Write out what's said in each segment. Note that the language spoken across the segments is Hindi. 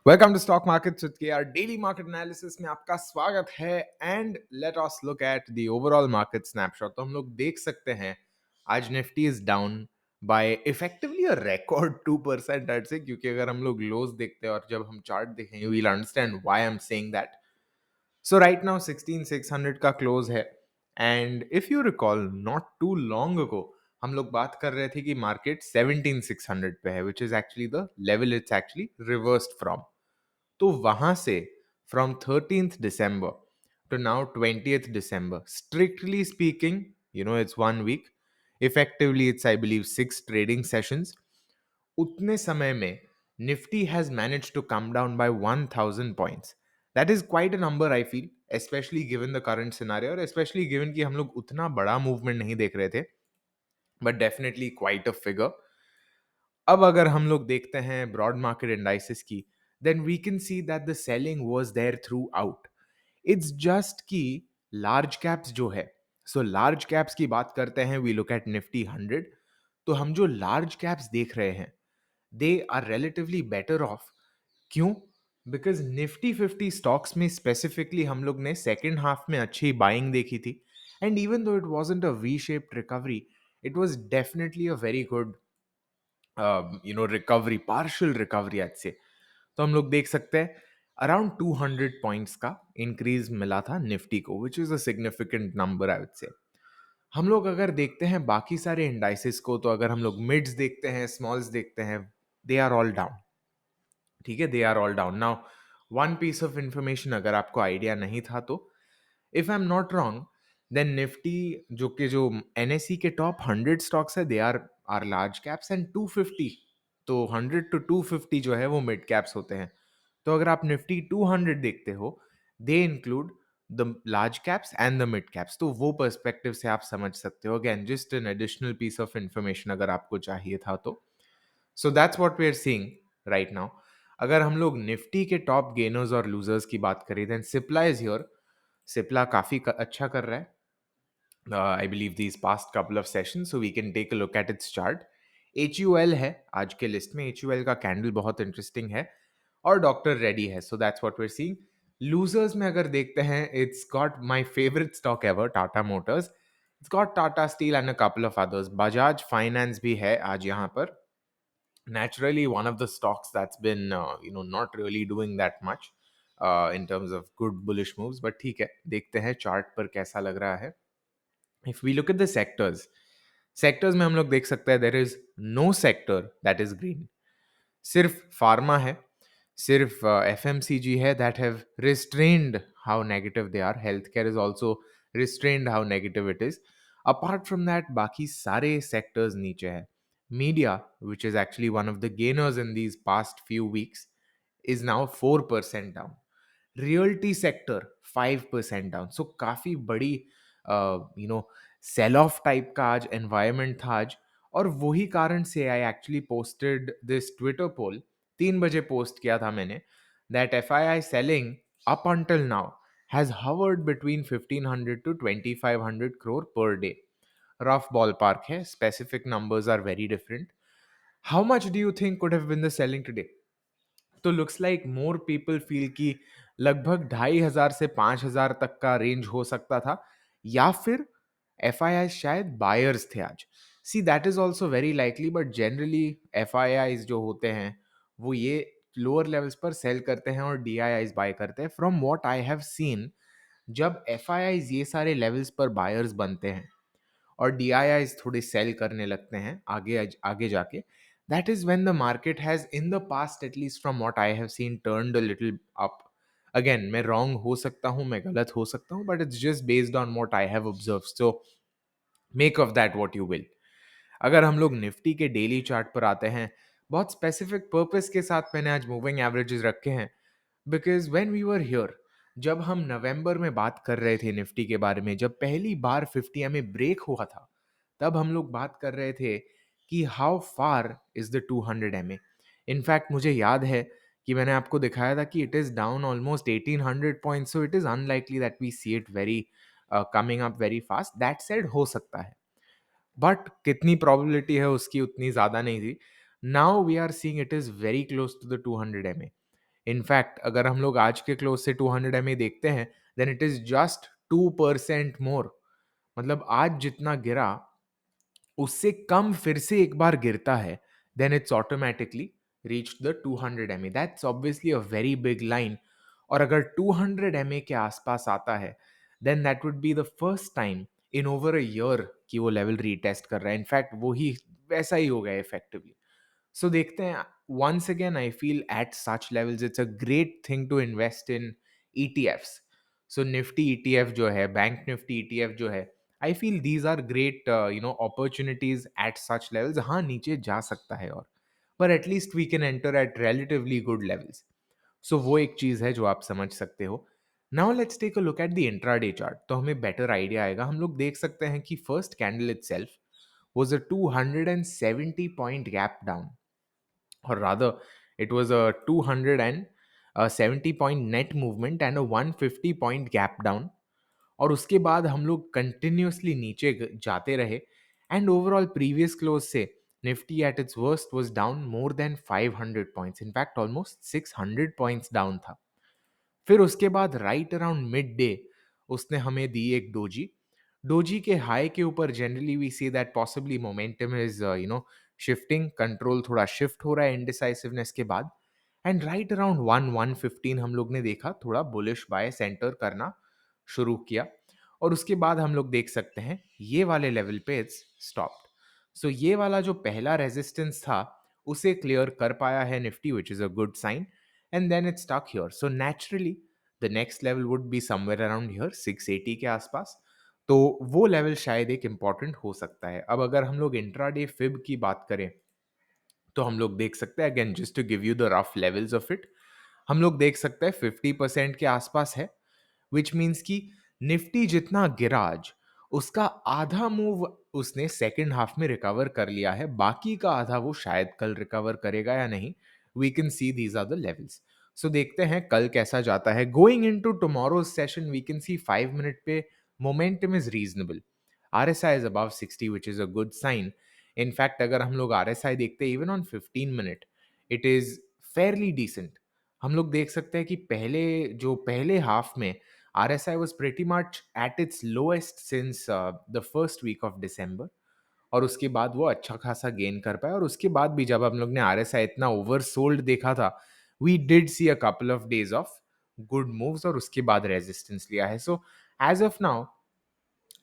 Welcome to stock markets with KR daily market analysis में आपका स्वागत है and let us look at the overall market snapshot. तो हम लोग देख सकते हैं आज Nifty is down by effectively a record 2% आज से, क्योंकि अगर हम लोग लोज देखते हैं और जब हम चार्ट देखेंगे we will understand why I am saying that. So right now 16600 का क्लोज है and if you recall not too long ago हम लोग बात कर रहे थे कि मार्केट 17600 पे है, which is actually the level it's actually reversed from. तो वहां से from 13th December to now 20th December, strictly speaking, it's 1 week. Effectively, it's, I believe, 6 trading sessions. उतने समय में Nifty has managed to come down by 1000 points. That is quite a number, I feel, especially given the current scenario और especially given कि हम लोग उतना बड़ा movement नहीं देख रहे थे, but definitely quite a figure. अब अगर हम लोग देखते हैं ब्रॉड मार्केट इंडाइसेस की, then we can see that the selling was there throughout आउट। इट्स जस्ट कि लार्ज कैप्स जो है, सो लार्ज कैप्स की बात करते हैं, वी लुक एट निफ्टी 100। तो हम जो लार्ज कैप्स देख रहे हैं they are relatively better off. क्यों? बिकॉज निफ्टी 50 स्टॉक्स में स्पेसिफिकली हम लोग ने सेकेंड हाफ में अच्छी बाइंग देखी थी and even though it wasn't a V shaped recovery, it was definitely a very good recovery, partial recovery आज से। तो हम लोग देख सकते हैं अराउंड 200 पॉइंट्स का इंक्रीज मिला था निफ्टी को, विच is a significant number I would say. हम लोग अगर देखते हैं बाकी सारे इंडाइसेस को, तो अगर हम लोग मिड्स देखते हैं, स्मॉल्स देखते हैं, दे आर ऑल डाउन। ठीक है, they are all down. Now one piece of information अगर आपको आइडिया नहीं था तो, if I am not wrong, then Nifty जो एनएसई के टॉप 100 स्टॉक्स है they are large caps and 250, तो 100 to 250 जो है वो मिड कैप्स होते हैं। तो अगर आप निफ्टी 200 देखते हो, they include the large caps and the mid caps. तो वो पर्सपेक्टिव से आप समझ सकते हो। Again just an additional piece of information अगर आपको चाहिए था तो। So that's what we are seeing right now. अगर हम लोग निफ्टी के टॉप गेनर्स और लूजर्स की बात करें, then Cipla is here. Cipla काफी अच्छा कर रहा है, I believe these past couple of sessions, so we can take a look at its chart. HUL है आज के लिस्ट में, HUL का कैंडल बहुत इंटरेस्टिंग है और डॉक्टर रेडी है, so that's what we are seeing. Losers में अगर देखते हैं, it's got my favourite stock ever, Tata Motors, it's got Tata Steel and a couple of others. Bajaj Finance भी है आज यहाँ पर। Naturally, one of the stocks that's been not really doing that much in terms of good bullish moves, but ठीक है, देखते हैं चार्ट पर कैसा लग रहा है। If we look at the sectors में हम लोग देख सकते हैं there is no sector that is green. सिर्फ फार्मा है, सिर्फ FMCG है that have restrained how negative they are. Healthcare is also restrained how negative it is. Apart from that, बाकी सारे sectors नीचे है। Media, which is actually one of the gainers in these past few weeks, is now 4% down. Realty sector 5% down. So काफी बड़ी सेल ऑफ टाइप का आज एनवायरमेंट था आज। और वही कारण से I actually posted this Twitter poll, 3 बजे पोस्ट किया था मैंने, that FII selling up until now has hovered between 1500 to 2500 crore per day. Rough ball park है, specific numbers are very different. How much do you think could have been the selling today? तो looks like more people feel कि लगभग 2500 से 5000 तक का रेंज हो सकता था, या फिर FII शायद बायर्स थे आज। See that is also very likely, but generally FIIs जो होते हैं वो ये लोअर लेवल्स पर सेल करते हैं और DIIs बाय करते हैं। From what I have seen, जब FIIs ये सारे लेवल्स पर बायर्स बनते हैं और DIIs थोड़े सेल करने लगते हैं आगे आगे जाके, that is when the market has in the past, at least from what I have seen, turned a little up. Again, मैं wrong हो सकता हूँ, मैं गलत हो सकता हूँ, but it's just based on what I have observed. So make of that what you will. अगर हम लोग निफ्टी के डेली चार्ट पर आते हैं, बहुत स्पेसिफिक पर्पस के साथ मैंने आज मूविंग एवरेजेस रखे हैं, because when we were here, जब हम नवंबर में बात कर रहे थे निफ्टी के बारे में, जब पहली बार 50 एमए ब्रेक हुआ था, तब हम लोग बात कर रहे थे कि how far is the 200 MA. In fact मुझे याद है कि मैंने आपको दिखाया था कि it is down almost 1800 points, so it is unlikely that we see it very coming up very fast. That said हो सकता है, बट कितनी प्रोबेबिलिटी है उसकी उतनी ज्यादा नहीं थी। Now we are seeing it is very close to the 200 MA. In fact अगर हम लोग आज के क्लोज से 200 एमए देखते हैं, देन इट इज जस्ट 2% मोर। मतलब आज जितना गिरा उससे कम फिर से एक बार गिरता है, then it's automatically reach the 200 MA. That's obviously a very big line. और अगर 200 एमए के आसपास आता है, then that would be the first time in over a year कि वो लेवल रीटेस्ट कर रहा है। इनफैक्ट वो ही वैसा ही हो गया इफेक्टिवली। सो देखते हैं, once again I feel at such levels it's a great thing to invest in ETFs. So Nifty ETF जो है, बैंक निफ्टी ETF जो है, I feel these are great opportunities at such levels. हाँ, नीचे जा सकता है और, but at least we can enter at relatively good levels. So वो एक चीज है जो आप समझ सकते हो। Now let's take a look at the intraday chart, तो हमें better idea आएगा। हम लोग देख सकते हैं कि first candle itself was a 270 point gap down, or rather it was a 270 point net movement and a 150 point gap down। और उसके बाद हम लोग कंटिन्यूसली नीचे जाते रहे, एंड ओवरऑल प्रीवियस क्लोज से Nifty at its worst was down more than 500 points, in fact almost 600 points down था। फिर उसके बाद राइट अराउंड मिड डे उसने हमें दी एक डोजी। डोजी के हाई के ऊपर generally we see that possibly momentum is shifting, control थोड़ा शिफ्ट हो रहा है इंडिसाइसिवनेस के बाद। एंड राइट अराउंड 115 हम लोग ने देखा थोड़ा बुलिश बाय सेंटर करना शुरू किया। और उसके बाद हम लोग देख सकते हैं ये वाले लेवल पे इट्स स्टॉप्ड। सो ये वाला जो पहला रेजिस्टेंस था उसे क्लियर कर पाया है Nifty, which is a good sign. And then it stuck here, so naturally the next level would be somewhere around here 680 के आसपास। तो वो लेवल शायद एक इंपॉर्टेंट हो सकता है। अब अगर हम लोग इंट्राडे फिब की बात करें, तो हम लोग देख सकते हैं, again just to give you the rough levels of it, हम लोग देख सकते हैं 50% के आसपास है, विच मीन्स कि निफ्टी जितना गिरा आज, उसका आधा मूव उसने सेकेंड हाफ में रिकवर कर लिया है, बाकी का आधा वो शायद कल रिकवर करेगा या नहीं। We can see these are the levels. So देखते हैं कल कैसा जाता है। Going in to tomorrow session we can see 5 minute पे momentum is reasonable. R S I is above 60 which is a good sign. In fact अगर हम लोग आर एस आई देखते हैं even on 15 minute, it is fairly decent. हम लोग देख सकते हैं कि पहले हाफ में RSI was pretty much at its lowest since the first week of December। और उसके बाद वो अच्छा खासा गेन कर पाया। और उसके बाद भी जब हम लोग ने RSI इतना ओवरसोल्ड देखा था, we did see a couple of days of good moves और उसके बाद रेजिस्टेंस लिया है। So as of now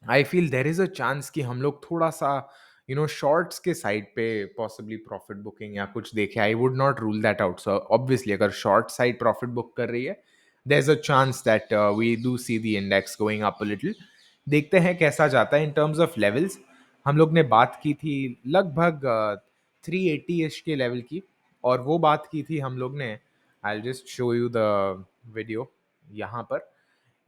I feel there is a chance कि हम लोग थोड़ा सा शॉर्ट्स के साइड पे पॉसिबली प्रॉफिट बुकिंग या कुछ देखे। I would not rule that out. So obviously अगर शॉर्ट साइड प्रॉफिट बुक कर रही है, there is a chance that we do see the index going up a little. देखते हैं कैसा जाता है इन टर्म्स ऑफ लेवल्स। हम लोग ने बात की थी लगभग 380 इश के लेवल की, और वो बात की थी हम लोग ने। I just show you the video यहाँ पर,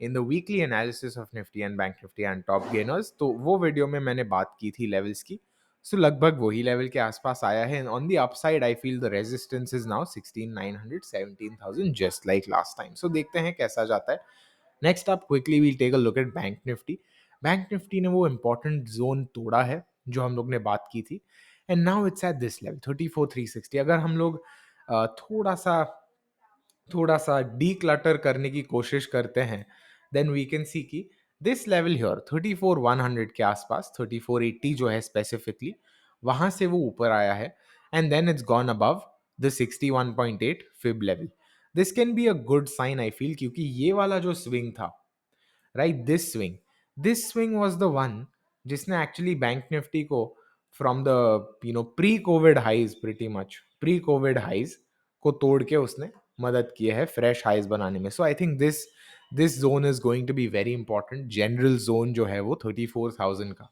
in the weekly analysis of Nifty and bank Nifty and top gainers. तो वो वीडियो में मैंने बात की थी लेवल्स की। सो लगभग वही लेवल के आसपास आया है। On the upside I feel the resistance is now 16900 17000 just like last time. So देखते हैं कैसा जाता है। Next up quickly will take a look at bank Nifty. Bank Nifty ने वो इंपॉर्टेंट जोन तोड़ा है जो हम लोग ने बात की थी, and now it's at this level 34360। अगर हम लोग थोड़ा सा डीक्लटर करने की कोशिश करते हैं, देन वी कैन सी कि दिस लेवल हियर 34100 के आसपास, 3480 जो है स्पेसिफिकली, वहां से वो ऊपर आया है। And then it's gone above the 61.8 fib level. This can be a good sign I feel, क्योंकि ये वाला जो स्विंग था, right, this swing was the one जिसने एक्चुअली बैंक निफ्टी को from the pre Covid highs, pretty much pre Covid highs को तोड़ के उसने मदद की है फ्रेश हाइज बनाने में। So I think this zone is going to be very important. General zone जो है वो 34,000 का।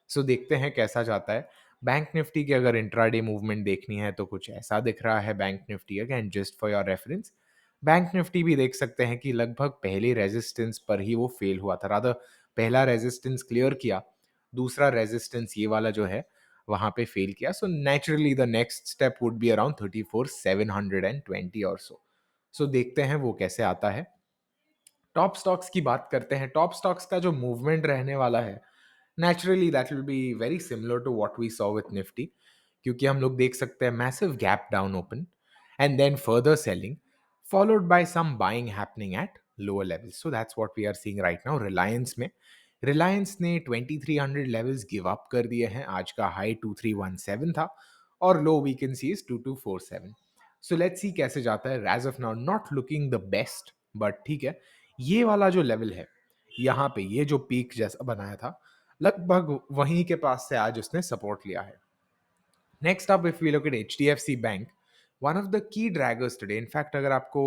सो देखते हैं कैसा जाता है। बैंक निफ्टी की अगर इंट्राडे मूवमेंट देखनी है तो कुछ ऐसा दिख रहा है bank Nifty. Again just for your reference, bank Nifty भी देख सकते हैं कि लगभग पहले रेजिस्टेंस पर ही वो फेल हुआ था। रादर पहला रेजिस्टेंस क्लियर किया, दूसरा रेजिस्टेंस ये वाला जो है वहां पे फेल किया। सो naturally the next step would be around 34,720 और सो देखते हैं वो कैसे आता है। टॉप स्टॉक्स की बात करते हैं। टॉप स्टॉक्स का जो मूवमेंट रहने वाला है, naturally that will be very similar to what we saw with Nifty, क्योंकि हम लोग देख सकते हैं massive gap down open and then further selling, followed by some buying happening at lower levels. So that's what we are seeing right now. Reliance में रिलायंस ने 2300 लेवल्स गिव अप कर दिए हैं. आज का हाई 2317 था और low we can see is 2247. So let's see कैसे जाता है. As of now not looking the best, but ठीक है. ये वाला जो लेवल है, यहाँ पे ये जो पीक जैसा बनाया था, लगभग वहीं के पास से आज उसने सपोर्ट लिया है. Next up, if we look at HDFC Bank, one of the key draggers today. In fact, अगर आपको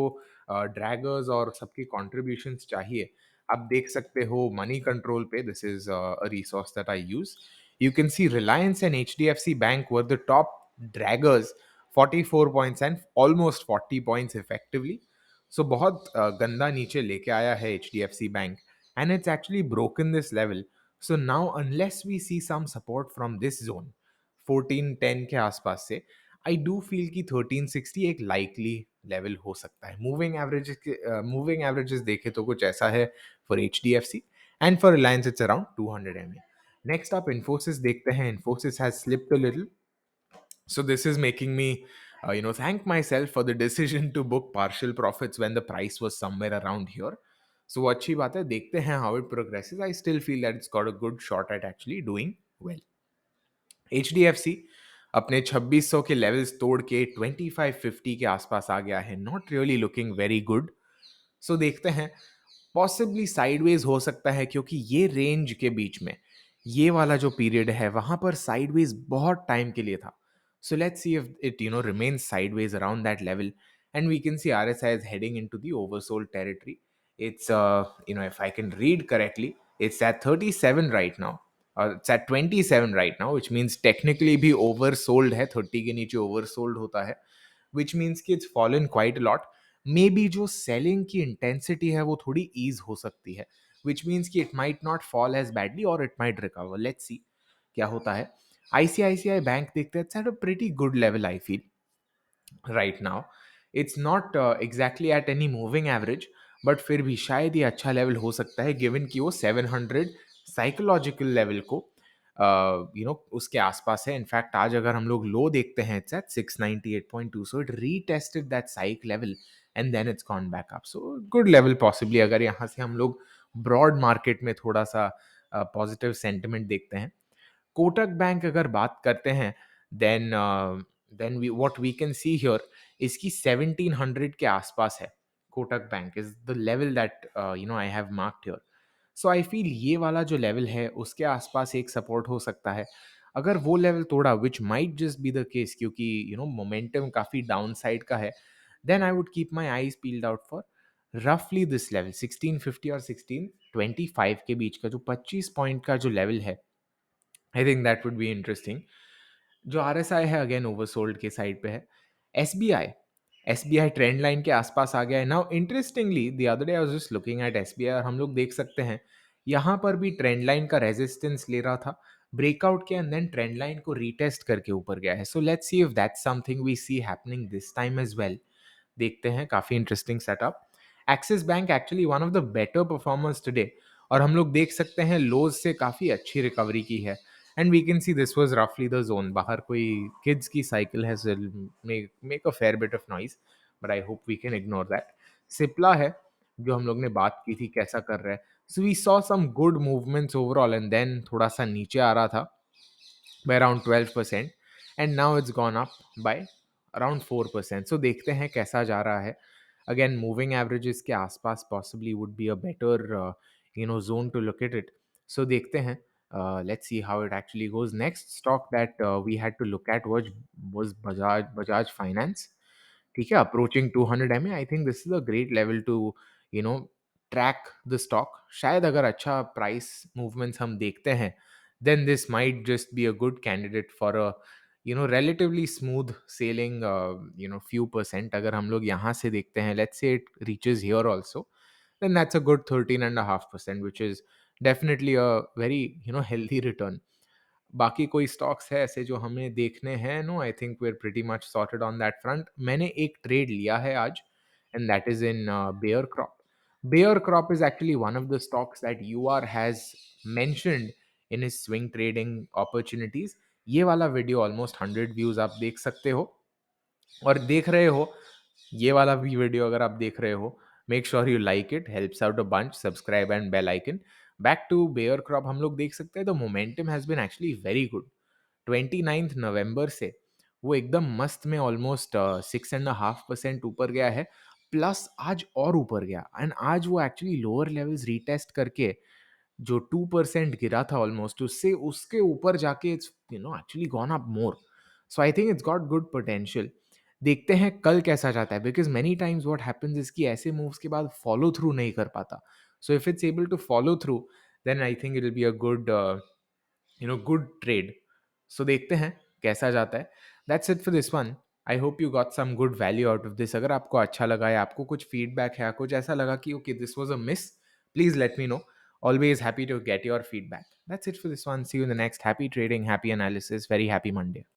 draggers और सबकी contributions चाहिए, आप देख सकते हो मनी कंट्रोल पे. This is a resource that I use. You can see Reliance and HDFC Bank were the top draggers, 44 points and almost 40 points effectively. So बहुत गंदा नीचे लेके आया है HDFC Bank, and it's actually broken this level. So now unless we see some support from this zone, 1410 के आसपास से, आई डू फील कि 1360 एक लाइकली लेवल हो सकता है. मूविंग एवरेजेस देखे तो कुछ ऐसा है for H D F C, and for Reliance it's around 200 MA. Next आप इन्फोसिस देखते हैं. Infosys has slipped a little, so this is making me thank myself for the decision to book partial profits when the price was somewhere around here. So अच्छी बात है, देखते हैं how it progresses. I still feel that it's got a good shot at actually doing well. HDFC अपने 2600 के लेवल्स तोड़ के 2550 के आसपास आ गया है. Not really looking very good. So देखते हैं, पॉसिबली साइडवेज हो सकता है, क्योंकि ये रेंज के बीच में ये वाला जो पीरियड है वहां पर साइडवेज बहुत टाइम के लिए था. So let's see if it remains sideways around that level, and we can see RSI is heading into the oversold territory. It's if I can read correctly, it's at 37 right now. It's at 27 right now, which means technically भी oversold है. 30 के नीचे oversold होता है, which means कि it's fallen quite a lot. Maybe जो सेलिंग की इंटेंसिटी है वो थोड़ी ईज हो सकती है, विच मीन्स कि it might not fall as badly और it might recover. Let's see क्या होता है. आईसीआईसीआई बैंक देखते हैं, it's at a pretty good level I feel right now. It's not exactly at any moving average, but फिर भी शायद ये अच्छा लेवल हो सकता है, गिवन कि वो 700 साइकोलॉजिकल लेवल को उसके आसपास है. इनफैक्ट आज अगर हम लोग लो देखते हैं, it's at 698.2. So it retested that psych level and then it's gone back up. So good level possibly, अगर यहाँ से हम लोग ब्रॉड मार्केट में थोड़ा सा पॉजिटिव सेंटिमेंट देखते हैं. कोटक बैंक अगर बात करते हैं, then we what we can see here, इसकी 1700 के आसपास है. Kotak bank is the level that I have marked here. So I feel ये वाला जो लेवल है उसके आसपास एक सपोर्ट हो सकता है. अगर वो लेवल तोड़ा, which might just be the case, क्योंकि मोमेंटम काफी डाउन साइड का है, then I would keep my eyes peeled out for रफली दिस लेवल 1650 और 1625 के बीच का जो 25 पॉइंट का जो लेवल है. I think that would be interesting. जो RSI है अगेन ओवरसोल्ड के साइड पे है. SBI, SBI ट्रेंड लाइन के आसपास आ गया है. Now interestingly the other day I was just looking at SBI, और हम लोग देख सकते हैं यहाँ पर भी ट्रेंड लाइन का रेजिस्टेंस ले रहा था, ब्रेकआउट किया एंड देन ट्रेंड लाइन को रीटेस्ट करके ऊपर गया है. So let's see if that's something we see happening this time as well. देखते हैं, काफ़ी interesting setup. Axis bank actually one of the better performers today, और हम लोग देख सकते हैं लोज से काफ़ी अच्छी रिकवरी की है. And we can see this was रफली द जोन. बाहर कोई किड्स की साइकिल है, make a fair bit of noise, but I hope we can ignore that. Cipla है जो हम लोग ने बात की थी कैसा कर रहा है. So we saw some good movements overall and then थोड़ा सा नीचे आ रहा था by around 12%, and now it's gone up by around 4%. So देखते हैं कैसा जा रहा है. Again, moving averages के आसपास possibly would be a better zone to look at it. So देखते हैं. Let's see how it actually goes. Next stock that we had to look at was Bajaj Finance. ठीक है, approaching 200 MA. I think this is a great level to you know track the stock. शायद अगर अच्छा प्राइस मूवमेंट्स हम देखते हैं, then this might just be a good candidate for a relatively smooth sailing, few percent. अगर हम लोग यहाँ से देखते हैं, let's say it reaches here also, then that's a good 13.5%, which is definitely a very healthy return. बाकी कोई स्टॉक्स है ऐसे जो हमें देखने हैं? No, I think we are pretty much sorted on that front. मैंने एक ट्रेड लिया है आज, and that is in Bayer crop. Bayer crop is actually one of the stocks that UR has mentioned in his swing trading opportunities. ये वाला वीडियो ऑलमोस्ट 100 व्यूज आप देख सकते हो, और देख रहे हो ये वाला भी वीडियो अगर आप देख रहे हो, make sure you like it, helps out a bunch, subscribe and bell icon. Back to Bayer crop हम लोग देख सकते हैं the momentum has been actually very good. 29th नवंबर से वो एकदम मस्त में ऑलमोस्ट 6.5% ऊपर गया है, प्लस आज और ऊपर गया एंड आज वो एक्चुअली लोअर लेवल्स रीटेस्ट करके जो 2% गिरा था ऑलमोस्ट, उससे उसके ऊपर जाके it's actually gone up more. So I think it's got good potential. देखते हैं कल कैसा जाता है, because many times what happens is कि ऐसे मूव्स के बाद फॉलो थ्रू नहीं कर पाता। So if it's able to follow through, then I think it will be a good good trade. So देखते हैं कैसा जाता है। That's it for this one. I hope you got some good value out of this. अगर आपको अच्छा लगा या आपको कुछ फीडबैक है या कुछ ऐसा लगा कि okay this was a miss, please let me know. Always happy to get your feedback. That's it for this one. See you in the next. Happy trading, happy analysis, very happy Monday.